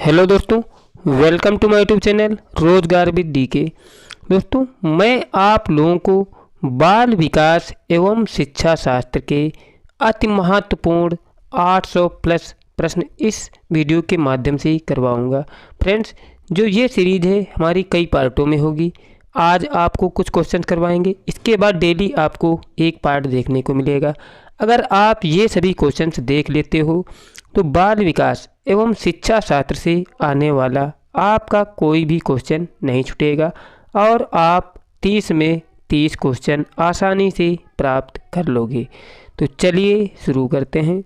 Hello दोस्तों, welcome to my YouTube channel रोजगार with DK. दोस्तों, मैं आप लोगों को बाल विकास एवं शिक्षा शास्त्र के अति महत्वपूर्ण 800 प्लस प्रश्न इस वीडियो के माध्यम से ही करवाऊंगा। फ्रेंड्स, जो ये सीरीज है हमारी कई पार्टों में होगी। आज आपको कुछ क्वेश्चन करवाएंगे, इसके बाद डेली आपको एक पार्ट देखने को मिलेगा। अगर आप ये सभी क्वेश्चंस देख लेते हो तो बाल विकास एवं शिक्षा शास्त्र से आने वाला आपका कोई भी क्वेश्चन नहीं छूटेगा और आप 30 में 30 क्वेश्चन आसानी से प्राप्त कर लोगे। तो चलिए शुरू करते हैं,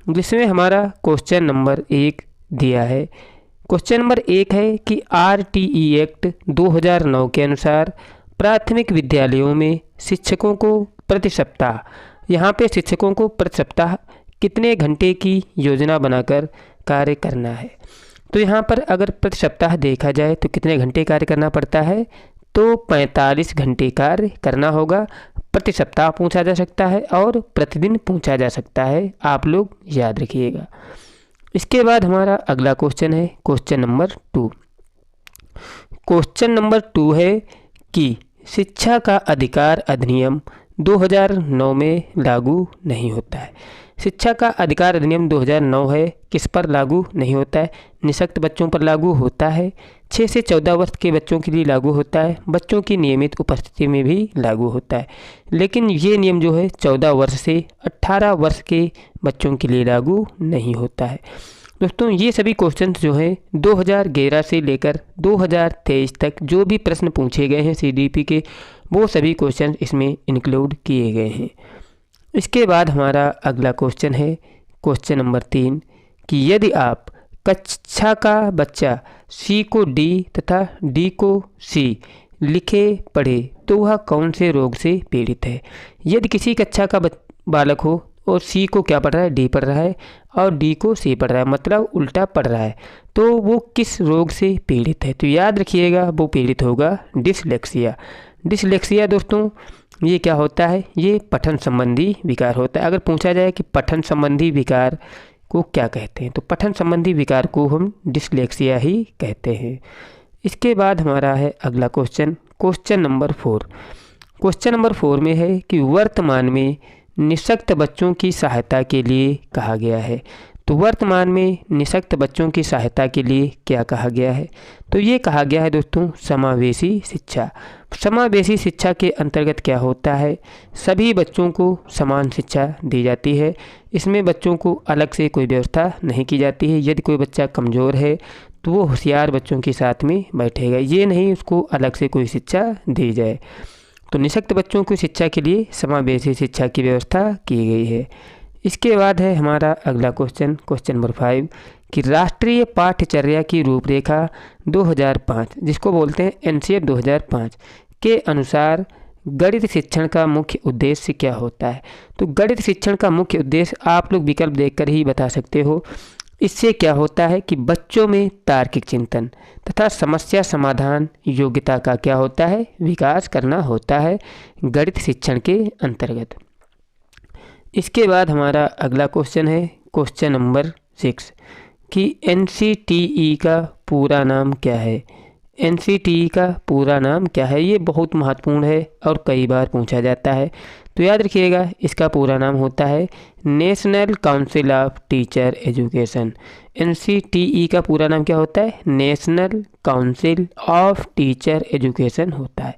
जिसमें हमारा क्वेश्चन नंबर 1 दिया है। क्वेश्चन नंबर 1 है कि RTE एक्ट 2009 के अनुसार प्राथमिक विद्यालयों में शिक्षकों को प्रति सप्ताह, यहाँ पे शिक्षकों को प्रति सप्ताह कितने घंटे की योजना बनाकर कार्य करना है। तो यहाँ पर अगर प्रति सप्ताह देखा जाए तो कितने घंटे कार्य करना पड़ता है, तो 45 घंटे कार्य करना होगा। प्रति सप्ताह पूछा जा सकता है और प्रतिदिन पूछा जा सकता है, आप लोग याद रखिएगा। इसके बाद हमारा अगला क्वेश्चन है क्वेश्चन नंबर 2। क्वेश्चन नंबर 2 है कि शिक्षा का अधिकार अधिनियम 2009 में लागू नहीं होता है। शिक्षा का अधिकार अधिनियम 2009 है, किस पर लागू नहीं होता है? निःशक्त बच्चों पर लागू होता है, 6 से 14 वर्ष के बच्चों के लिए लागू होता है, बच्चों की नियमित उपस्थिति में भी लागू होता है। लेकिन ये नियम जो है 14 वर्ष से 18 वर्ष के बच्चों के लिए लागू नहीं होता है। दोस्तों, ये सभी क्वेश्चन जो हैं 2011 से लेकर 2023 तक जो भी प्रश्न पूछे गए हैं CDP के, वो सभी क्वेश्चन इसमें इंक्लूड किए गए हैं। इसके बाद हमारा अगला क्वेश्चन है क्वेश्चन नंबर 3 कि यदि आप कक्षा का बच्चा C को D तथा D को C लिखे पढ़े तो वह कौन से रोग से पीड़ित है। यदि किसी कक्षा का बालक हो और C को क्या पढ़ रहा है, D पढ़ रहा है, और D को C पढ़ रहा है, मतलब उल्टा पढ़ रहा है, तो वो किस रोग से पीड़ित है? तो याद रखिएगा, वो पीड़ित होगा डिसलेक्सिया। डिसलेक्सिया दोस्तों, ये क्या होता है? ये पठन संबंधी विकार होता है। अगर पूछा जाए कि पठन संबंधी विकार को क्या कहते हैं, तो पठन संबंधी विकार को हम डिसलेक्सिया ही कहते हैं। इसके बाद हमारा है अगला question question number 4। Question number 4 में है कि वर्तमान में निःशक्त बच्चों की सहायता के लिए कहा गया है। तो वर्तमान में निःशक्त बच्चों की सहायता के लिए क्या कहा गया है? तो ये कहा गया है दोस्तों समावेशी शिक्षा। समावेशी शिक्षा के अंतर्गत क्या होता है? सभी बच्चों को समान शिक्षा दी जाती है। इसमें बच्चों को अलग से कोई व्यवस्था नहीं की जाती है। यदि कोई बच्चा कमज़ोर है तो वो होशियार बच्चों के साथ में बैठेगा, ये नहीं उसको अलग से कोई शिक्षा दी जाए। तो निःशक्त बच्चों की शिक्षा के लिए समावेशी शिक्षा की व्यवस्था की गई है। इसके बाद है हमारा अगला क्वेश्चन क्वेश्चन नंबर 5 कि राष्ट्रीय पाठ्यचर्या की रूपरेखा 2005, जिसको बोलते हैं NCF 2005 के अनुसार गणित शिक्षण का मुख्य उद्देश्य क्या होता है? तो गणित शिक्षण का मुख्य उद्देश्य आप लोग विकल्प देखकर ही बता सकते हो। इससे क्या होता है कि बच्चों में तार्किक चिंतन तथा समस्या समाधान योग्यता का क्या होता है? विकास करना होता है गणित शिक्षण के अंतर्गत। इसके बाद हमारा अगला क्वेश्चन है क्वेश्चन नंबर 6 कि NCTE का पूरा नाम क्या है? NCTE का पूरा नाम क्या है? ये बहुत महत्वपूर्ण है और कई बार पूछा जाता है, तो याद रखिएगा, इसका पूरा नाम होता है national council of teacher education. NCTE का पूरा नाम क्या होता है? National council of teacher education होता है।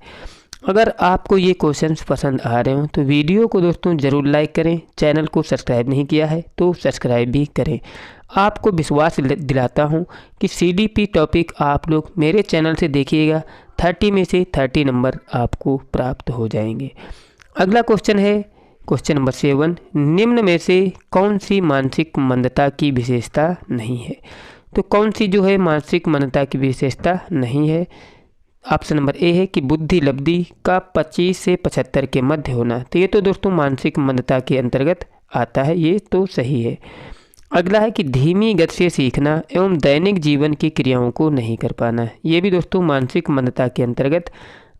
अगर आपको ये क्वेश्चंस पसंद आ रहे हो तो वीडियो को दोस्तों ज़रूर लाइक करें। चैनल को सब्सक्राइब नहीं किया है तो सब्सक्राइब भी करें। आपको विश्वास दिलाता हूँ कि CDP टॉपिक आप लोग मेरे चैनल से देखिएगा, 30 में से 30 नंबर आपको प्राप्त हो जाएंगे। अगला क्वेश्चन है क्वेश्चन नंबर 7, निम्न में से कौन सी मानसिक मंदता की विशेषता नहीं है? तो कौन सी जो है मानसिक मंदता की विशेषता नहीं है? ऑप्शन नंबर A है कि बुद्धि लब्धि का 25 से 75 के मध्य होना। तो ये तो दोस्तों मानसिक मंदता के अंतर्गत आता है, ये तो सही है। अगला है कि धीमी गति से सीखना एवं दैनिक जीवन की क्रियाओं को नहीं कर पाना, ये भी दोस्तों मानसिक मंदता के अंतर्गत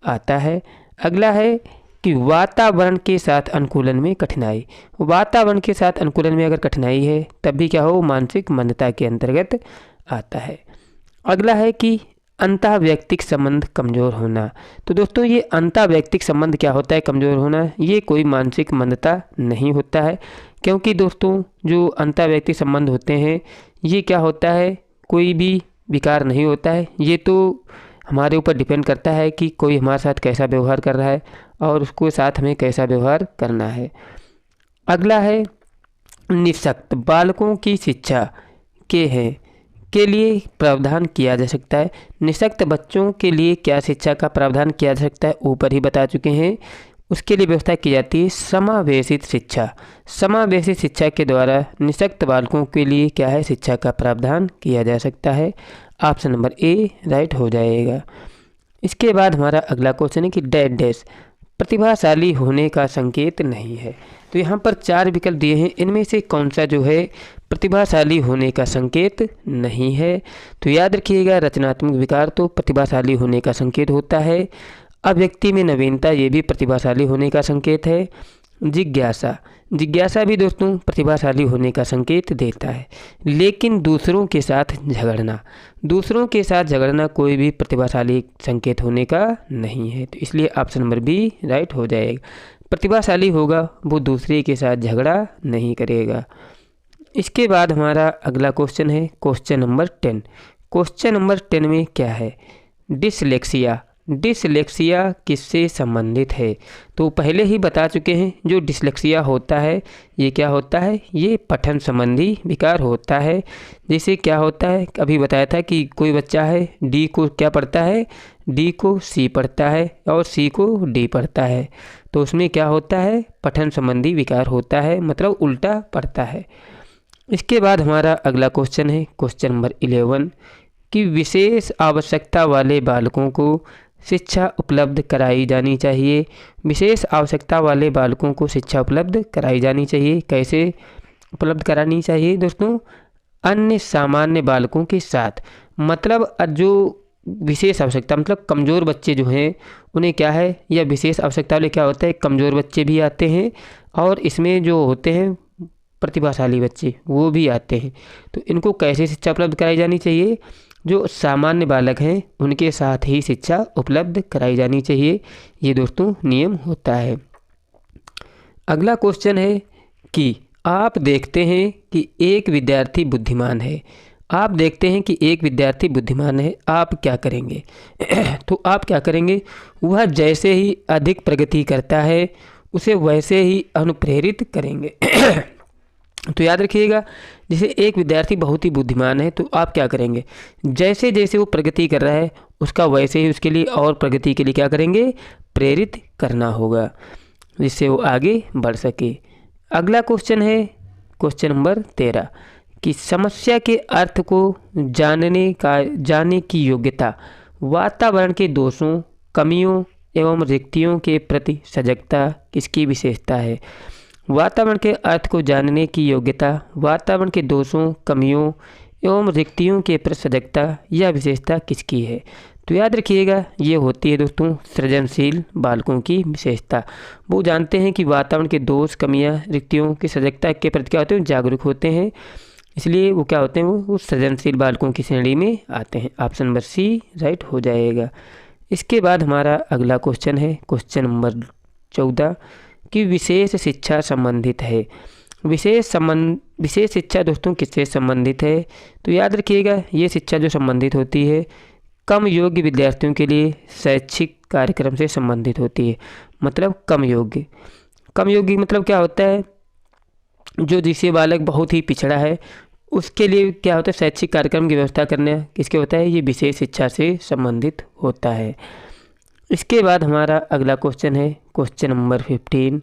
आता है। अगला है कि वातावरण के साथ अनुकूलन में कठिनाई। वातावरण के साथ अनुकूलन में अगर कठिनाई है तब भी क्या हो? मानसिक मंदता के अंतर्गत आता है। अगला है कि अंतःवैयक्तिक संबंध कमज़ोर होना। तो दोस्तों ये अंतःवैयक्तिक संबंध क्या होता है कमज़ोर होना? ये कोई मानसिक मंदता नहीं होता है, क्योंकि दोस्तों जो अंतःवैयक्तिक संबंध होते हैं ये क्या होता है, कोई भी विकार नहीं होता है। ये तो हमारे ऊपर डिपेंड करता है कि कोई हमारे साथ कैसा व्यवहार कर रहा है और उसको साथ में कैसा व्यवहार करना है। अगला है निःशक्त बालकों की शिक्षा के लिए प्रावधान किया जा सकता है। निःशक्त बच्चों के लिए क्या शिक्षा का प्रावधान किया जा सकता है, ऊपर ही बता चुके हैं। उसके लिए व्यवस्था की जाती है समावेशित शिक्षा। समावेशित शिक्षा के द्वारा निःशक्त बालकों के लिए क्या है, शिक्षा का प्रावधान किया जा सकता है। ऑप्शन नंबर ए राइट हो जाएगा। इसके बाद हमारा अगला क्वेश्चन है कि डैश डैश प्रतिभाशाली होने का संकेत नहीं है। तो यहाँ पर 4 विकल्प दिए हैं, इनमें से कौन सा जो है प्रतिभाशाली होने का संकेत नहीं है? तो याद रखिएगा रचनात्मक विकार तो प्रतिभाशाली होने का संकेत होता है। अभिव्यक्ति में नवीनता ये भी प्रतिभाशाली होने का संकेत है। जिज्ञासा भी दोस्तों प्रतिभाशाली होने का संकेत देता है। लेकिन दूसरों के साथ झगड़ना कोई भी प्रतिभाशाली संकेत होने का नहीं है। तो इसलिए ऑप्शन नंबर बी राइट हो जाएगा। प्रतिभाशाली होगा वो दूसरे के साथ झगड़ा नहीं करेगा। इसके बाद हमारा अगला क्वेश्चन है क्वेश्चन नंबर 10। क्वेश्चन नंबर 10 में क्या है, डिसलेक्सिया किससे संबंधित है? तो पहले ही बता चुके हैं जो डिसलेक्सिया होता है ये क्या होता है, ये पठन संबंधी विकार होता है। जैसे क्या होता है, अभी बताया था कि कोई बच्चा है डी को क्या पढ़ता है, डी को सी पढ़ता है और सी को डी पढ़ता है, तो उसमें क्या होता है, पठन संबंधी विकार होता है, मतलब उल्टा पढ़ता है। इसके बाद हमारा अगला क्वेश्चन है क्वेश्चन नंबर 11 कि विशेष आवश्यकता वाले बालकों को शिक्षा उपलब्ध कराई जानी चाहिए। विशेष आवश्यकता वाले बालकों को शिक्षा उपलब्ध कराई जानी चाहिए। कैसे उपलब्ध करानी चाहिए दोस्तों? अन्य सामान्य बालकों के साथ। मतलब जो विशेष आवश्यकता मतलब कमज़ोर बच्चे जो हैं उन्हें क्या है, या विशेष आवश्यकता वाले क्या होता है, कमज़ोर बच्चे भी आते हैं और इसमें जो होते हैं प्रतिभाशाली बच्चे वो भी आते हैं। तो इनको कैसे शिक्षा उपलब्ध कराई जानी चाहिए? जो सामान्य बालक हैं उनके साथ ही शिक्षा उपलब्ध कराई जानी चाहिए। ये दोस्तों नियम होता है। अगला क्वेश्चन है कि आप देखते हैं कि एक विद्यार्थी बुद्धिमान है। आप क्या करेंगे? तो आप क्या करेंगे? वह जैसे ही अधिक प्रगति करता है उसे वैसे ही अनुप्रेरित करेंगे। तो याद रखिएगा, जैसे एक विद्यार्थी बहुत ही बुद्धिमान है तो आप क्या करेंगे, जैसे जैसे वो प्रगति कर रहा है उसका वैसे ही उसके लिए और प्रगति के लिए क्या करेंगे, प्रेरित करना होगा, जिससे वो आगे बढ़ सके। अगला क्वेश्चन है क्वेश्चन नंबर 13 कि समस्या के अर्थ को जानने की योग्यता वातावरण के दोषों, कमियों एवं रिक्तियों के प्रति सजगता किसकी विशेषता है? वातावरण के अर्थ को जानने की योग्यता वातावरण के दोषों, कमियों एवं रिक्तियों के प्रति सजगता यह विशेषता किसकी है? तो याद रखिएगा ये होती है दोस्तों सृजनशील बालकों की विशेषता। वो जानते हैं कि वातावरण के दोष, कमियां, रिक्तियों की सजगता के प्रति क्या होते हैं, जागरूक होते हैं, इसलिए वो क्या होते हैं, वो सृजनशील बालकों की श्रेणी में आते हैं। ऑप्शन नंबर सी राइट हो जाएगा। इसके बाद हमारा अगला क्वेश्चन है क्वेश्चन नंबर 14 कि विशेष शिक्षा संबंधित है। विशेष शिक्षा दोस्तों किससे संबंधित है? तो याद रखिएगा ये शिक्षा जो संबंधित होती है कम योग्य विद्यार्थियों के लिए शैक्षिक कार्यक्रम से संबंधित होती है। मतलब कम योग्य मतलब क्या होता है, जो जिसे बालक बहुत ही पिछड़ा है उसके लिए क्या होता है, शैक्षिक कार्यक्रम की व्यवस्था करना किसके होता है, ये विशेष शिक्षा से संबंधित होता है। इसके बाद हमारा अगला क्वेश्चन है क्वेश्चन नंबर 15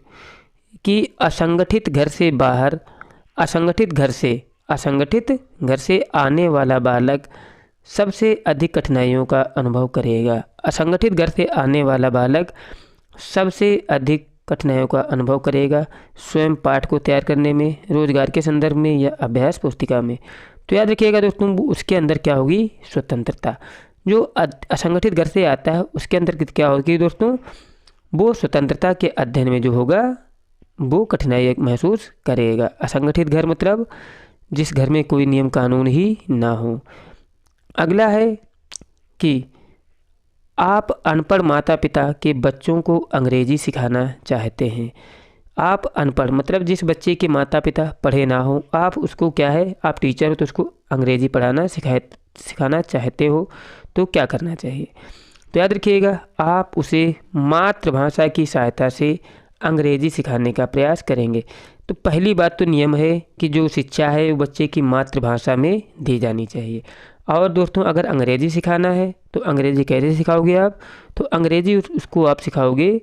कि असंगठित घर से आने वाला बालक सबसे अधिक कठिनाइयों का अनुभव करेगा। असंगठित घर से आने वाला बालक सबसे अधिक कठिनाइयों का अनुभव करेगा स्वयं पाठ को तैयार करने में, रोजगार के संदर्भ में या अभ्यास पुस्तिका में। तो याद रखिएगा दोस्तों उसके अंदर क्या होगी, स्वतंत्रता। जो असंगठित घर से आता है उसके अंदर क्या होगी दोस्तों, वो स्वतंत्रता के अध्ययन में जो होगा वो कठिनाई महसूस करेगा। असंगठित घर मतलब जिस घर में कोई नियम कानून ही ना हो। अगला है कि आप अनपढ़ माता पिता के बच्चों को अंग्रेजी सिखाना चाहते हैं। आप अनपढ़ मतलब जिस बच्चे के माता पिता पढ़े ना हो, आप उसको क्या है, आप टीचर हो तो उसको अंग्रेजी पढ़ाना सिखाना चाहते हो तो क्या करना चाहिए। तो याद रखिएगा, आप उसे मातृभाषा की सहायता से अंग्रेजी सिखाने का प्रयास करेंगे। तो पहली बात तो नियम है कि जो शिक्षा है वो बच्चे की मातृभाषा में दी जानी चाहिए। और दोस्तों, अगर अंग्रेजी सिखाना है तो अंग्रेजी कैसे सिखाओगे आप, तो अंग्रेजी उसको आप सिखाओगे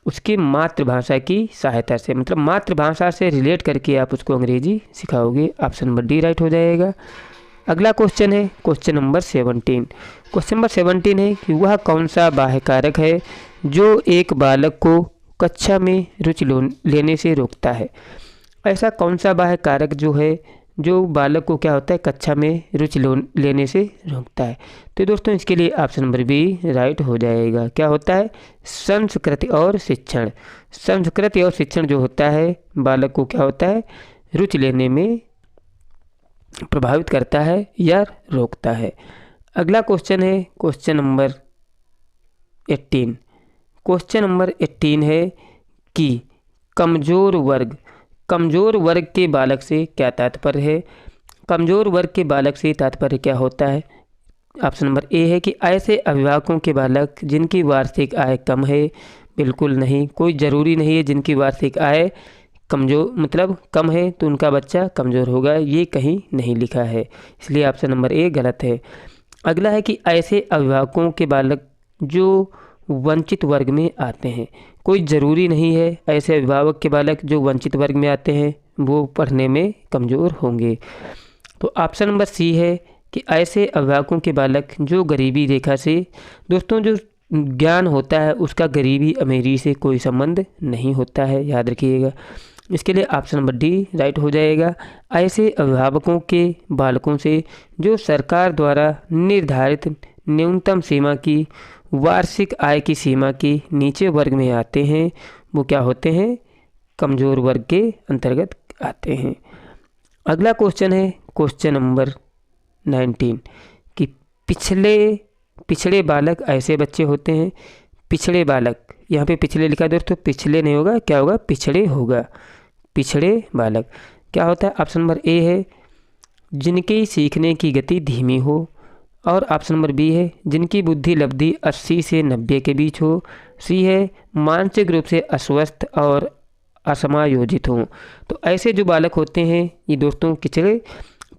उसकी मातृभाषा की सहायता से, मतलब मातृभाषा से रिलेट करके आप उसको अंग्रेजी सिखाओगे। ऑप्शन नंबर डी राइट हो जाएगा। अगला क्वेश्चन है क्वेश्चन नंबर 17। क्वेश्चन नंबर 17 है कि वह कौन सा बाह्य कारक है जो एक बालक को कक्षा में रुचि लेने से रोकता है। ऐसा कौन सा बाह्य कारक जो है जो बालक को क्या होता है, कक्षा में रुचि लेने से रोकता है। तो दोस्तों, इसके लिए ऑप्शन नंबर बी राइट हो जाएगा। क्या होता है, संस्कृति और शिक्षण। संस्कृति और शिक्षण जो होता है बालक को क्या होता है, रुचि लेने में प्रभावित करता है या रोकता है। अगला क्वेश्चन है क्वेश्चन नंबर 18। क्वेश्चन नंबर 18 है कि कमज़ोर वर्ग के बालक से क्या तात्पर्य है। कमज़ोर वर्ग के बालक से तात्पर्य क्या होता है। ऑप्शन नंबर ए है कि ऐसे अभिभावकों के बालक जिनकी वार्षिक आय कम है। बिल्कुल नहीं, कोई ज़रूरी नहीं है जिनकी वार्षिक आय कमज़ोर मतलब कम है तो उनका बच्चा कमज़ोर होगा, ये कहीं नहीं लिखा है, इसलिए ऑप्शन नंबर ए गलत है। अगला है कि ऐसे अभिभावकों के बालक जो वंचित वर्ग में आते हैं। कोई ज़रूरी नहीं है ऐसे अभिभावक के बालक जो वंचित वर्ग में आते हैं वो पढ़ने में कमज़ोर होंगे। तो ऑप्शन नंबर सी है कि ऐसे अभिभावकों के बालक जो गरीबी रेखा से, दोस्तों जो ज्ञान होता है उसका गरीबी अमीरी से कोई संबंध नहीं होता है, याद रखिएगा। इसके लिए ऑप्शन नंबर डी राइट हो जाएगा। ऐसे अभिभावकों के बालकों से जो सरकार द्वारा निर्धारित न्यूनतम सीमा की वार्षिक आय की सीमा के नीचे वर्ग में आते हैं वो क्या होते हैं, कमज़ोर वर्ग के अंतर्गत आते हैं। अगला क्वेश्चन है क्वेश्चन नंबर 19 कि पिछड़े बालक ऐसे बच्चे होते हैं। पिछड़े बालक, यहाँ पे पिछले लिखा है दोस्तों, पिछले नहीं होगा, क्या होगा, पिछड़े होगा। पिछड़े बालक क्या होता है, ऑप्शन नंबर ए है जिनकी सीखने की गति धीमी हो, और ऑप्शन नंबर बी है जिनकी बुद्धि लब्धि 80 से 90 के बीच हो। सी है मानसिक रूप से अस्वस्थ और असमायोजित हो। तो ऐसे जो बालक होते हैं ये दोस्तों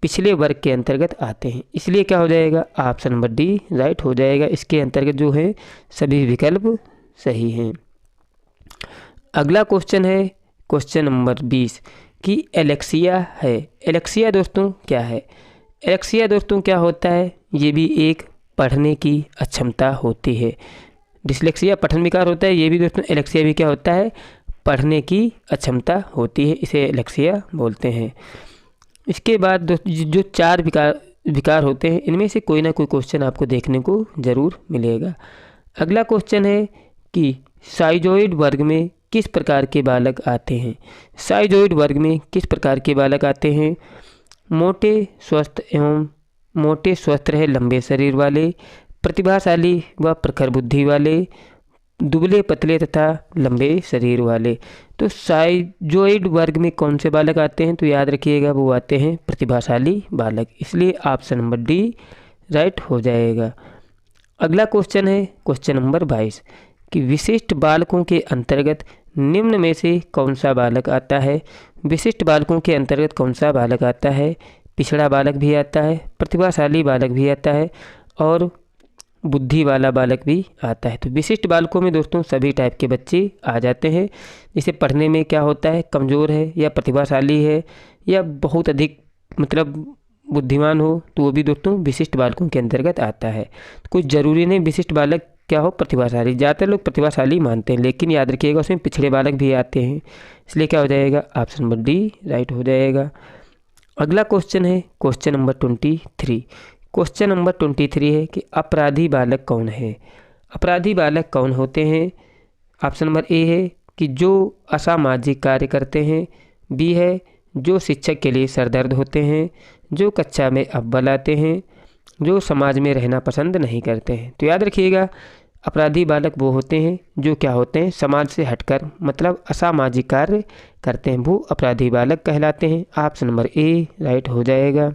पिछले वर्ग के अंतर्गत आते हैं, इसलिए क्या हो जाएगा, ऑप्शन नंबर डी राइट हो जाएगा। इसके अंतर्गत जो है सभी विकल्प सही हैं। अगला क्वेश्चन है क्वेश्चन नंबर 20 कि एलेक्सिया है। एलेक्सिया दोस्तों क्या है। एलेक्सिया दोस्तों क्या होता है, ये भी एक पढ़ने की अक्षमता होती है। डिसलेक्सिया पठन विकार होता है, ये भी दोस्तों एलेक्सिया भी क्या होता है, पढ़ने की अक्षमता होती है, इसे एलेक्सिया बोलते हैं। इसके बाद जो 4 विकार होते हैं इनमें से कोई ना कोई क्वेश्चन आपको देखने को ज़रूर मिलेगा। अगला क्वेश्चन है कि साइजोइड वर्ग में किस प्रकार के बालक आते हैं। साइजोइड वर्ग में किस प्रकार के बालक आते हैं, मोटे स्वस्थ रहे लंबे शरीर वाले, प्रतिभाशाली व प्रखर बुद्धि वाले, दुबले पतले तथा लंबे शरीर वाले। तो साइजोइड वर्ग में कौन से बालक आते हैं, तो याद रखिएगा वो आते हैं प्रतिभाशाली बालक, इसलिए ऑप्शन नंबर डी राइट हो जाएगा। अगला क्वेश्चन है क्वेश्चन नंबर 22 कि विशिष्ट बालकों के अंतर्गत निम्न में से कौन सा बालक आता है। विशिष्ट बालकों के अंतर्गत कौन सा बालक आता है, पिछड़ा बालक भी आता है, प्रतिभाशाली बालक भी आता है और बुद्धि वाला बालक भी आता है। तो विशिष्ट बालकों में दोस्तों सभी टाइप के बच्चे आ जाते हैं, जिसे पढ़ने में क्या होता है, कमज़ोर है या प्रतिभाशाली है या बहुत अधिक मतलब बुद्धिमान हो, तो वो भी दोस्तों विशिष्ट बालकों के अंतर्गत आता है। तो कुछ ज़रूरी नहीं विशिष्ट बालक क्या हो, प्रतिभाशाली। ज़्यादातर लोग प्रतिभाशाली मानते हैं, लेकिन याद रखिएगा उसमें पिछड़े बालक भी आते हैं, इसलिए क्या हो जाएगा, ऑप्शन नंबर डी राइट हो जाएगा। अगला क्वेश्चन है क्वेश्चन नंबर 23। क्वेश्चन नंबर 23 है कि अपराधी बालक कौन है। अपराधी बालक कौन होते हैं। ऑप्शन नंबर ए है कि जो असामाजिक कार्य करते हैं, बी है जो शिक्षक के लिए सरदर्द होते हैं, जो कक्षा में अव्वल आते हैं, जो समाज में रहना पसंद नहीं करते हैं। तो याद रखिएगा, अपराधी बालक वो होते हैं जो क्या होते हैं, समाज से हटकर मतलब असामाजिक कार्य करते हैं, वो अपराधी बालक कहलाते हैं। ऑप्शन नंबर ए राइट हो जाएगा।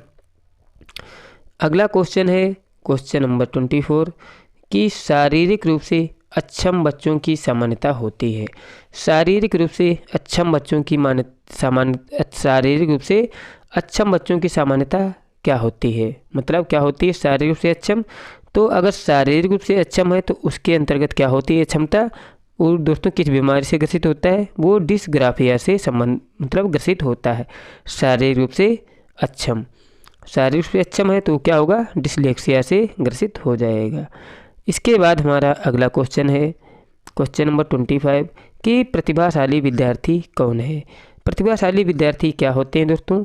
अगला क्वेश्चन है क्वेश्चन नंबर 24 कि शारीरिक रूप से अक्षम बच्चों की सामान्यता होती है। शारीरिक रूप से अक्षम बच्चों की शारीरिक रूप से अक्षम बच्चों की सामान्यता क्या होती है, मतलब क्या होती है शारीरिक रूप से अक्षम। तो अगर शारीरिक रूप से अक्षम है तो उसके अंतर्गत क्या होती है क्षमता, और दोस्तों किस बीमारी से ग्रसित होता है, वो डिस्ग्राफिया से मतलब ग्रसित होता है। शारीरिक रूप से अक्षम, शारीरिक रूप से अक्षम है तो क्या होगा, डिसलेक्सिया से ग्रसित हो जाएगा। इसके बाद हमारा अगला क्वेश्चन है क्वेश्चन नंबर 25 कि प्रतिभाशाली विद्यार्थी कौन है। प्रतिभाशाली विद्यार्थी क्या होते हैं दोस्तों,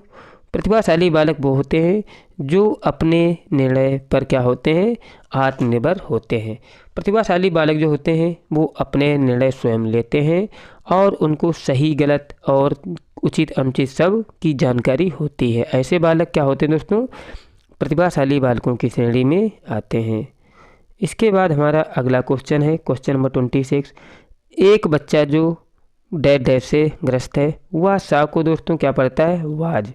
प्रतिभाशाली बालक वो होते हैं जो अपने निर्णय पर क्या होते हैं, आत्मनिर्भर होते हैं। प्रतिभाशाली बालक जो होते हैं वो अपने निर्णय स्वयं लेते हैं और उनको सही गलत और उचित अनुचित सब की जानकारी होती है। ऐसे बालक क्या होते हैं दोस्तों, प्रतिभाशाली बालकों की श्रेणी में आते हैं। इसके बाद हमारा अगला क्वेश्चन है क्वेश्चन नंबर 26 एक बच्चा जो डैश डैश से ग्रस्त है वह सा को दोस्तों क्या पढ़ता है, वाज,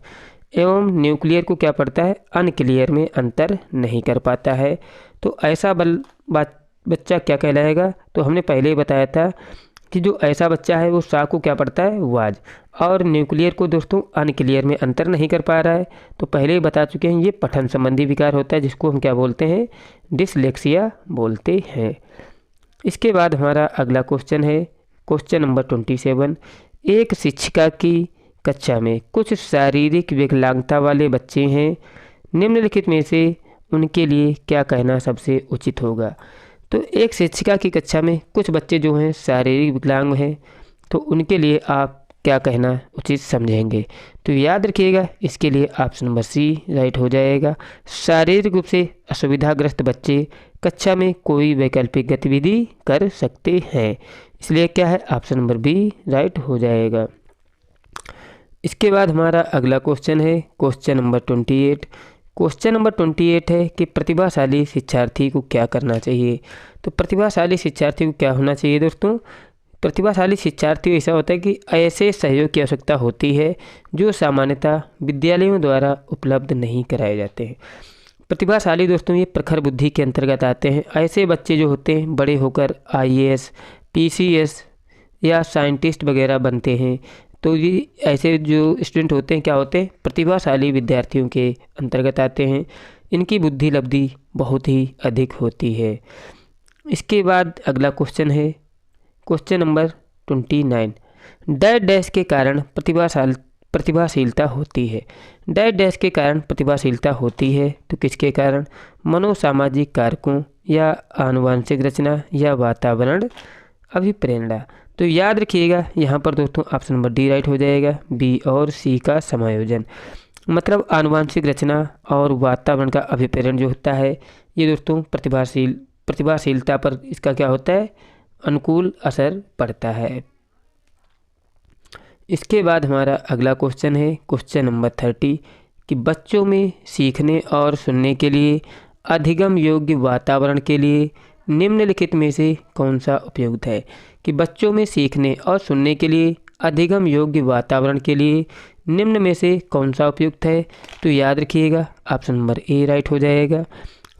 एवं न्यूक्लियर को क्या पढ़ता है, अनक्लियर में अंतर नहीं कर पाता है। तो ऐसा बच्चा क्या कहलाएगा, तो हमने पहले ही बताया था कि जो ऐसा बच्चा है वो सा को क्या पढ़ता है, वाज, और न्यूक्लियर को दोस्तों अनक्लियर में अंतर नहीं कर पा रहा है। तो पहले ही बता चुके हैं ये पठन संबंधी विकार होता है जिसको हम क्या बोलते हैं, डिसलेक्सिया बोलते हैं। इसके बाद हमारा अगला क्वेश्चन है क्वेश्चन नंबर 27 एक शिक्षिका की कक्षा में कुछ शारीरिक विकलांगता वाले बच्चे हैं, निम्नलिखित में से उनके लिए क्या कहना सबसे उचित होगा। तो एक शिक्षिका की कक्षा में कुछ बच्चे जो हैं शारीरिक विकलांग हैं, तो उनके लिए आप क्या कहना उचित समझेंगे। तो याद रखिएगा इसके लिए ऑप्शन नंबर सी राइट हो जाएगा। शारीरिक रूप से असुविधाग्रस्त बच्चे कक्षा में कोई वैकल्पिक गतिविधि कर सकते हैं, इसलिए क्या है ऑप्शन नंबर बी राइट हो जाएगा। इसके बाद हमारा अगला क्वेश्चन है क्वेश्चन नंबर 28। क्वेश्चन नंबर 28 है कि प्रतिभाशाली शिक्षार्थी को क्या करना चाहिए। तो प्रतिभाशाली शिक्षार्थी को क्या होना चाहिए दोस्तों, प्रतिभाशाली शिक्षार्थी ऐसा होता है कि ऐसे सहयोग की आवश्यकता होती है जो सामान्यतः विद्यालयों द्वारा उपलब्ध नहीं कराए जाते हैं। प्रतिभाशाली दोस्तों ये प्रखर बुद्धि के अंतर्गत आते हैं। ऐसे बच्चे जो होते हैं बड़े होकर IAS, PCS या साइंटिस्ट वगैरह बनते हैं। तो ये ऐसे जो स्टूडेंट होते हैं क्या होते हैं, प्रतिभाशाली विद्यार्थियों के अंतर्गत आते हैं। इनकी बुद्धि लब्धि बहुत ही अधिक होती है। इसके बाद अगला क्वेश्चन है क्वेश्चन नंबर 29 डैश डैश के कारण प्रतिभाशीलता होती है। डैश डैश के कारण प्रतिभाशीलता होती है तो किसके कारण, मनोसामाजिक कारकों या आनुवांशिक रचना या वातावरण अभिप्रेरणा। तो याद रखिएगा यहाँ पर दोस्तों ऑप्शन नंबर डी राइट हो जाएगा, बी और सी का समायोजन। मतलब आनुवांशिक रचना और वातावरण का अभिप्रेरण जो होता है ये दोस्तों प्रतिभाशीलता पर इसका क्या होता है, अनुकूल असर पड़ता है। इसके बाद हमारा अगला क्वेश्चन है क्वेश्चन नंबर 30 कि बच्चों में सीखने और सुनने के लिए अधिगम योग्य वातावरण के लिए निम्नलिखित में से कौन सा उपयुक्त है। कि बच्चों में सीखने और सुनने के लिए अधिगम योग्य वातावरण के लिए निम्न में से कौन सा उपयुक्त है। तो याद रखिएगा ऑप्शन नंबर ए राइट हो जाएगा।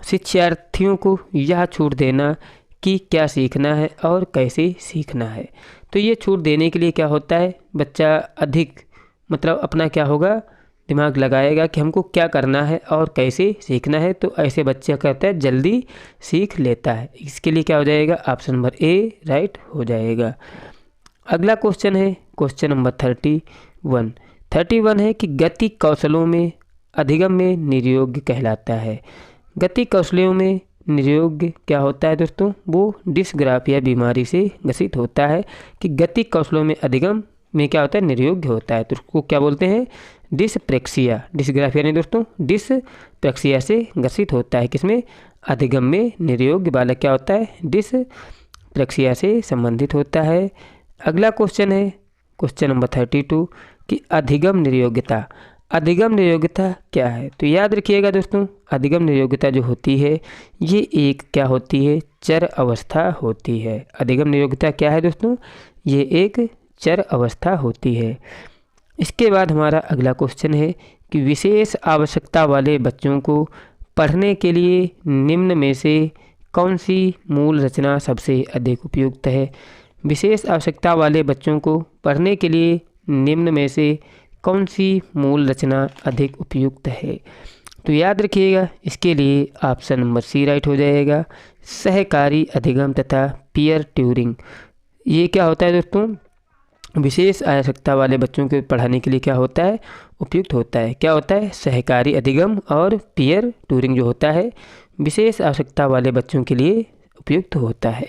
शिक्षार्थियों को यह छूट देना कि क्या सीखना है और कैसे सीखना है। तो ये छूट देने के लिए क्या होता है, बच्चा अधिक मतलब अपना क्या होगा, दिमाग लगाएगा कि हमको क्या करना है और कैसे सीखना है। तो ऐसे बच्चे कहता है जल्दी सीख लेता है। इसके लिए क्या हो जाएगा, ऑप्शन नंबर ए राइट हो जाएगा। अगला क्वेश्चन है क्वेश्चन नंबर 31 है कि गति कौशलों में अधिगम में निर्योग्य कहलाता है। गति कौशलों में निर्योग्य क्या होता है दोस्तों, वो डिस्ग्राफिया बीमारी से ग्रसित होता है। कि गति कौशलों में अधिगम में क्या होता है, निर्योग्य होता है। तो उसको क्या बोलते हैं, डिसप्रेक्सिया। डिस्ग्राफिया नहीं दोस्तों, डिसप्रेक्सिया से ग्रसित होता है। किसमें, अधिगम में निर्योग्य बालक क्या होता है, डिसप्रेक्सिया से संबंधित होता है। अगला क्वेश्चन है क्वेश्चन नंबर 32 कि अधिगम निर्योग्यता। अधिगम योग्यता क्या है? तो याद रखिएगा दोस्तों, अधिगम योग्यता जो होती है ये एक क्या होती है? चर अवस्था होती है। अधिगम योग्यता क्या है दोस्तों? ये एक चर अवस्था होती है। इसके बाद हमारा अगला क्वेश्चन है कि विशेष आवश्यकता वाले बच्चों को पढ़ने के लिए निम्न में से कौन सी मूल रचना सबसे अधिक उपयुक्त है? विशेष आवश्यकता वाले बच्चों को पढ़ने के लिए निम्न में से कौन सी मूल रचना अधिक उपयुक्त है? तो याद रखिएगा, इसके लिए ऑप्शन नंबर सी राइट हो जाएगा, सहकारी अधिगम तथा पीयर ट्यूरिंग। ये क्या होता है दोस्तों? विशेष आवश्यकता वाले बच्चों को पढ़ाने के लिए क्या होता है? उपयुक्त होता है। क्या होता है? सहकारी अधिगम और पीयर ट्यूरिंग जो होता है विशेष आवश्यकता वाले बच्चों के लिए उपयुक्त होता है।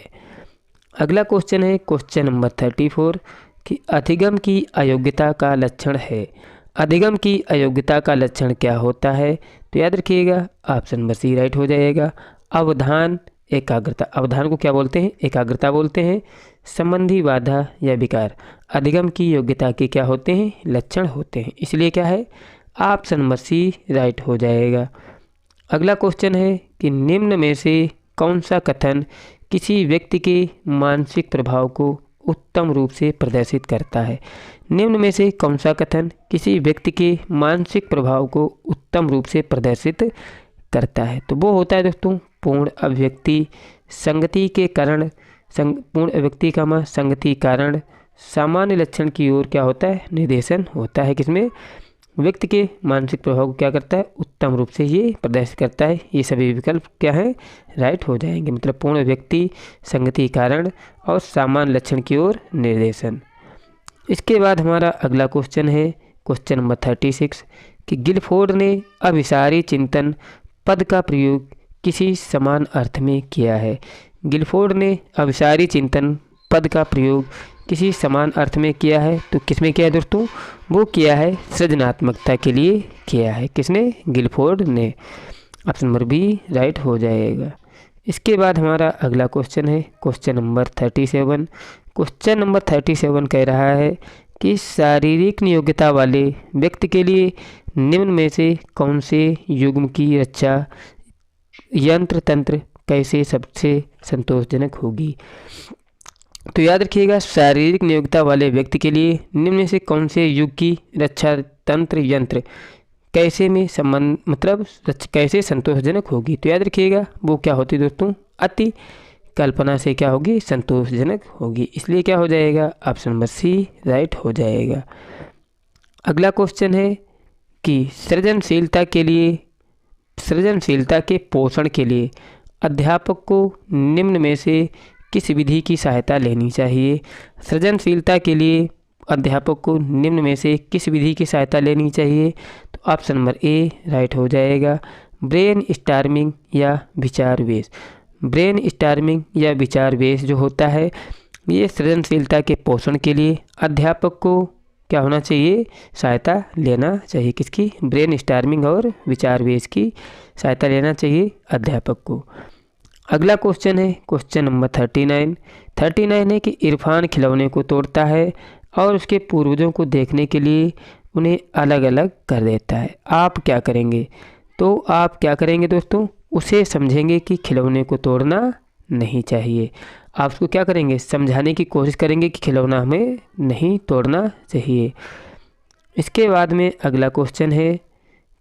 अगला क्वेश्चन है क्वेश्चन नंबर 34 कि अधिगम की अयोग्यता का लक्षण है। अधिगम की अयोग्यता का लक्षण क्या होता है? तो याद रखिएगा, ऑप्शन नंबर सी राइट हो जाएगा, अवधान एकाग्रता। अवधान को क्या बोलते हैं? एकाग्रता बोलते हैं। संबंधी बाधा या विकार अधिगम की योग्यता के क्या होते हैं? लक्षण होते हैं। इसलिए क्या है? ऑप्शन नंबर सी राइट हो जाएगा। अगला क्वेश्चन है कि निम्न में से कौन सा कथन किसी व्यक्ति के मानसिक प्रभाव को उत्तम रूप से प्रदर्शित करता है? निम्न में से कौन सा कथन किसी व्यक्ति के मानसिक प्रभाव को उत्तम रूप से प्रदर्शित करता है? तो वो होता है दोस्तों पूर्ण अभिव्यक्ति, संगति के कारण, पूर्ण अभिव्यक्ति का संगति कारण, सामान्य लक्षण की ओर क्या होता है? निर्देशन होता है। किसमें? व्यक्ति के मानसिक प्रभाव को क्या करता है? उत्तम रूप से ये प्रदर्शित करता है। ये सभी विकल्प क्या हैं? राइट हो जाएंगे। मतलब पूर्ण व्यक्ति, संगति कारण और सामान्य लक्षण की ओर निर्देशन। इसके बाद हमारा अगला क्वेश्चन है क्वेश्चन नंबर 36 कि गिलफोर्ड ने अभिसारी चिंतन पद का प्रयोग किसी समान अर्थ में किया है। गिलफोर्ड ने अभिसारी चिंतन पद का प्रयोग किसी समान अर्थ में किया है। तो किसमें किया है दोस्तों? वो किया है सृजनात्मकता के लिए किया है। किसने? गिलफोर्ड ने। ऑप्शन नंबर बी राइट हो जाएगा। इसके बाद हमारा अगला क्वेश्चन है क्वेश्चन नंबर 37। क्वेश्चन नंबर 37 कह रहा है कि शारीरिक नियोग्यता वाले व्यक्ति के लिए निम्न में से कौन से युग्म की रक्षा यंत्र तंत्र कैसे सबसे संतोषजनक होगी? तो याद रखिएगा, शारीरिक नियोग्यता वाले व्यक्ति के लिए निम्न में से कौन से युग की रक्षा तंत्र यंत्र कैसे में संबंध मतलब कैसे संतोषजनक होगी? तो याद रखिएगा, वो क्या होती दोस्तों? अति कल्पना से क्या होगी? संतोषजनक होगी। इसलिए क्या हो जाएगा? ऑप्शन नंबर सी राइट हो जाएगा। अगला क्वेश्चन है कि सृजनशीलता के पोषण के लिए अध्यापक को निम्न में से किस विधि की सहायता लेनी चाहिए? सृजनशीलता के लिए अध्यापक को निम्न में से किस विधि की सहायता लेनी चाहिए? तो ऑप्शन नंबर ए राइट हो जाएगा, ब्रेन स्टॉर्मिंग या विचार वेश। ब्रेन स्टॉर्मिंग या विचार वेश जो होता है ये सृजनशीलता के पोषण के लिए अध्यापक को क्या होना चाहिए? सहायता लेना चाहिए। किसकी? ब्रेन स्टॉर्मिंग और विचार वेश की सहायता लेना चाहिए अध्यापक को। अगला क्वेश्चन है क्वेश्चन नंबर 39 है कि इरफान खिलौने को तोड़ता है और उसके पूर्वजों को देखने के लिए उन्हें अलग अलग कर देता है। आप क्या करेंगे? तो आप क्या करेंगे दोस्तों? उसे समझेंगे कि खिलौने को तोड़ना नहीं चाहिए। आप उसको क्या करेंगे? समझाने की कोशिश करेंगे कि खिलौना हमें नहीं तोड़ना चाहिए। इसके बाद में अगला क्वेश्चन है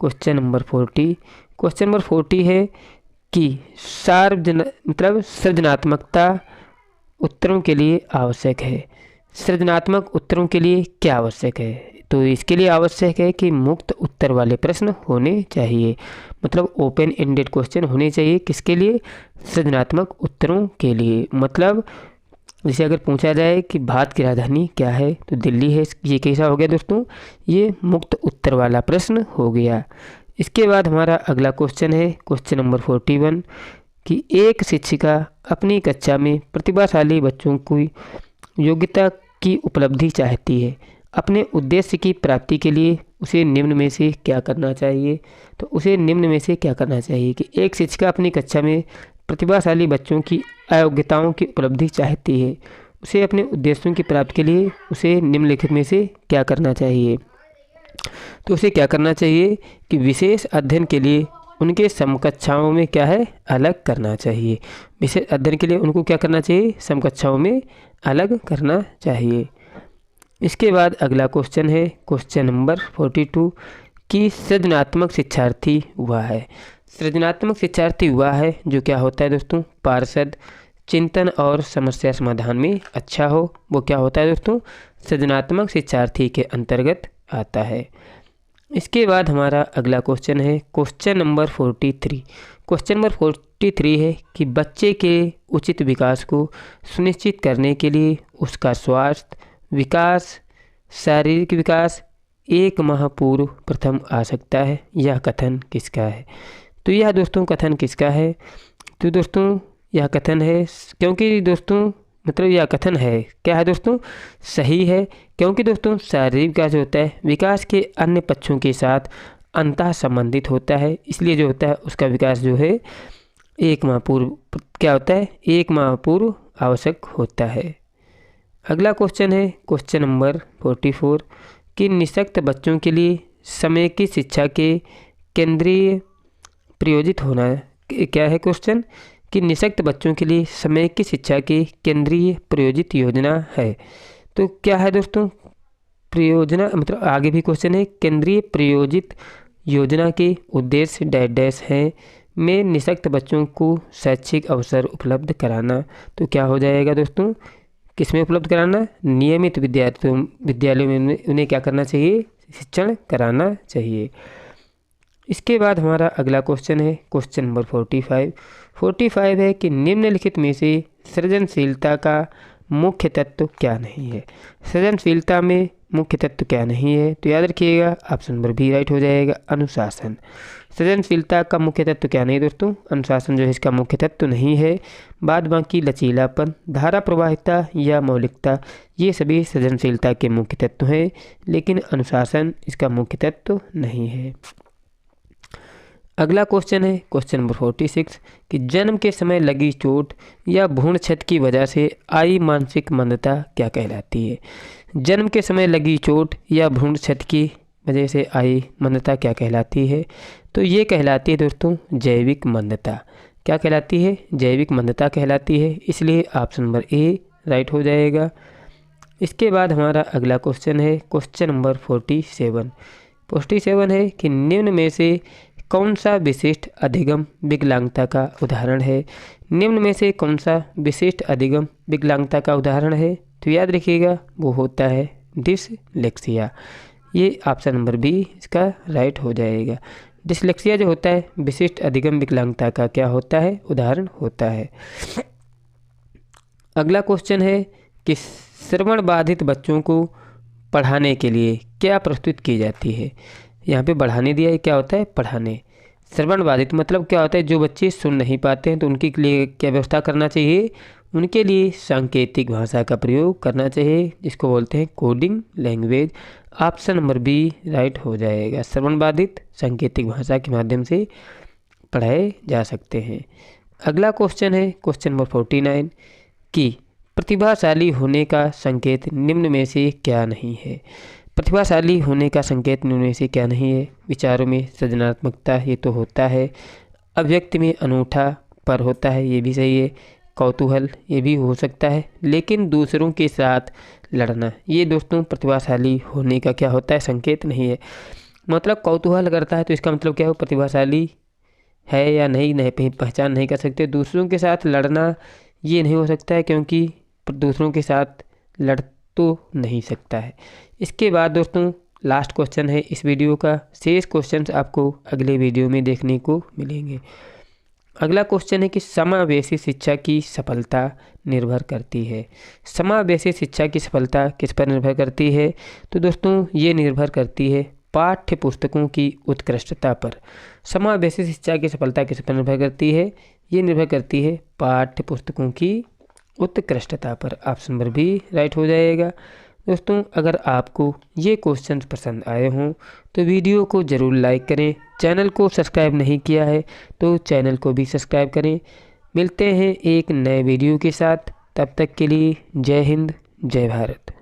क्वेश्चन नंबर 40। क्वेश्चन नंबर 40 है कि सृजनात्मकता उत्तरों के लिए आवश्यक है। सृजनात्मक उत्तरों के लिए क्या आवश्यक है? तो इसके लिए आवश्यक है कि मुक्त उत्तर वाले प्रश्न होने चाहिए, मतलब ओपन एंडेड क्वेश्चन होने चाहिए। किसके लिए? सृजनात्मक उत्तरों के लिए। मतलब जैसे अगर पूछा जाए कि भारत की राजधानी क्या है तो दिल्ली है, ये कैसा हो गया दोस्तों? ये मुक्त उत्तर वाला प्रश्न हो गया। इसके बाद हमारा अगला क्वेश्चन है क्वेश्चन नंबर 41 कि एक शिक्षिका अपनी कक्षा में प्रतिभाशाली बच्चों की योग्यता की उपलब्धि चाहती है। अपने उद्देश्य की प्राप्ति के लिए उसे निम्न में से क्या करना चाहिए? तो उसे निम्न में से क्या करना चाहिए कि एक शिक्षिका अपनी कक्षा में प्रतिभाशाली बच्चों की अयोग्यताओं की उपलब्धि चाहती है, उसे अपने उद्देश्यों की प्राप्ति के लिए उसे निम्नलिखित में से क्या करना चाहिए? तो उसे क्या करना चाहिए कि विशेष अध्ययन के लिए उनके समकक्षाओं में क्या है, अलग करना चाहिए। विशेष अध्ययन के लिए उनको क्या करना चाहिए, समकक्षाओं में अलग करना चाहिए। इसके बाद अगला क्वेश्चन है क्वेश्चन नंबर 42 कि सृजनात्मक शिक्षार्थी वह है। सृजनात्मक शिक्षार्थी वह है जो क्या होता है दोस्तों, पार्षद, चिंतन और समस्या समाधान में अच्छा हो। वो क्या होता है दोस्तों, सृजनात्मक शिक्षार्थी के अंतर्गत आता है। इसके बाद हमारा अगला क्वेश्चन है क्वेश्चन नंबर 43। क्वेश्चन नंबर 43 है कि बच्चे के उचित विकास को सुनिश्चित करने के लिए उसका स्वास्थ्य विकास, शारीरिक विकास 1 माह पूर्व प्रथम आ सकता है। यह कथन किसका है? तो यह दोस्तों कथन किसका है? तो दोस्तों यह कथन है, क्योंकि दोस्तों मतलब यह कथन है क्या है दोस्तों, सही है। क्योंकि दोस्तों शारीरिक विकास जो होता है विकास के अन्य पक्षों के साथ अंतः संबंधित होता है, इसलिए जो होता है उसका विकास जो है 1 माह पूर्व क्या होता है, 1 माह पूर्व आवश्यक होता है। अगला क्वेश्चन है क्वेश्चन नंबर 44 कि निःशक्त बच्चों के लिए समय की शिक्षा के केंद्रीय प्रयोजित होना क्या है क्वेश्चन कि निःशक्त बच्चों के लिए समय की शिक्षा की केंद्रीय प्रयोजित योजना है। तो क्या है दोस्तों, प्रयोजना मतलब आगे भी क्वेश्चन है केंद्रीय प्रयोजित योजना के उद्देश्य डैश डैश हैं में निःशक्त बच्चों को शैक्षिक अवसर उपलब्ध कराना। तो क्या हो जाएगा दोस्तों, किसमें उपलब्ध कराना, नियमित विद्यालयों में उन्हें क्या करना चाहिए, शिक्षण कराना चाहिए। इसके बाद हमारा अगला क्वेश्चन है क्वेश्चन नंबर 45 है कि निम्नलिखित में से सृजनशीलता का मुख्य तत्व क्या नहीं है। सृजनशीलता में मुख्य तत्व क्या नहीं है? तो याद रखिएगा ऑप्शन नंबर बी राइट हो जाएगा, अनुशासन। सृजनशीलता का मुख्य तत्व क्या नहीं दोस्तों, अनुशासन जो है इसका मुख्य तत्व नहीं है। बाद बाकी लचीलापन, धारा प्रवाहिता या मौलिकता ये सभी सृजनशीलता के मुख्य तत्व हैं, लेकिन अनुशासन इसका मुख्य तत्व नहीं है। अगला क्वेश्चन है क्वेश्चन नंबर 46 कि जन्म के समय लगी चोट या भ्रूण क्षत की वजह से आई मानसिक मंदता क्या कहलाती है। जन्म के समय लगी चोट या भ्रूण क्षत की वजह से आई मंदता क्या कहलाती है? तो ये कहलाती है दोस्तों जैविक मंदता। क्या कहलाती है? जैविक मंदता कहलाती है, इसलिए ऑप्शन नंबर ए राइट हो जाएगा। इसके बाद हमारा अगला क्वेश्चन है क्वेश्चन नंबर 47 है कि निम्न में से कौन सा विशिष्ट अधिगम विकलांगता का उदाहरण है। निम्न में से कौन सा विशिष्ट अधिगम विकलांगता का उदाहरण है? तो याद रखिएगा वो होता है डिसलेक्सिया। ये ऑप्शन नंबर बी इसका राइट हो जाएगा। डिसलेक्सिया जो होता है विशिष्ट अधिगम विकलांगता का क्या होता है, उदाहरण होता है। अगला क्वेश्चन है कि श्रवण बाधित बच्चों को पढ़ाने के लिए क्या प्रस्तुत की जाती है। यहाँ पे बढ़ाने दिया है, क्या होता है पढ़ाने। श्रवण बाधित मतलब क्या होता है, जो बच्चे सुन नहीं पाते हैं तो उनके लिए क्या व्यवस्था करना चाहिए, उनके लिए सांकेतिक भाषा का प्रयोग करना चाहिए, जिसको बोलते हैं coding language. Option number B right हो जाएगा। श्रवण बाधित सांकेतिक भाषा के माध्यम से पढ़ाए जा सकते हैं। अगला क्वेश्चन है क्वेश्चन नंबर 49 कि प्रतिभाशाली होने का संकेत निम्न में से क्या नहीं है। प्रतिभाशाली होने का संकेत निम्न में से क्या नहीं है। विचारों में सृजनात्मकता ये तो होता है, अभिव्यक्ति में अनूठा पर होता है ये भी सही है, कौतूहल ये भी हो सकता है, लेकिन दूसरों के साथ लड़ना ये दोस्तों प्रतिभाशाली होने का क्या होता है, संकेत नहीं है। मतलब कौतूहल करता है तो इसका मतलब क्या हो, प्रतिभाशाली है या नहीं पहचान नहीं कर सकते। दूसरों के साथ लड़ना ये नहीं हो सकता है, क्योंकि दूसरों के साथ लड़ तो नहीं सकता है। इसके बाद दोस्तों लास्ट क्वेश्चन है इस वीडियो का। शेष क्वेश्चंस आपको अगले वीडियो में देखने को मिलेंगे। अगला क्वेश्चन है कि समावेशी शिक्षा की सफलता निर्भर करती है। समावेशी शिक्षा की सफलता किस पर निर्भर करती है? तो दोस्तों ये निर्भर करती है पाठ्य पुस्तकों की उत्कृष्टता पर। समावेशी शिक्षा की सफलता किस पर निर्भर करती है? ये निर्भर करती है पाठ्य पुस्तकों की उत्कृष्टता पर। ऑप्शन नंबर बी राइट हो जाएगा। दोस्तों अगर आपको ये क्वेश्चंस पसंद आए हों तो वीडियो को ज़रूर लाइक करें। चैनल को सब्सक्राइब नहीं किया है तो चैनल को भी सब्सक्राइब करें। मिलते हैं एक नए वीडियो के साथ, तब तक के लिए जय हिंद जय भारत।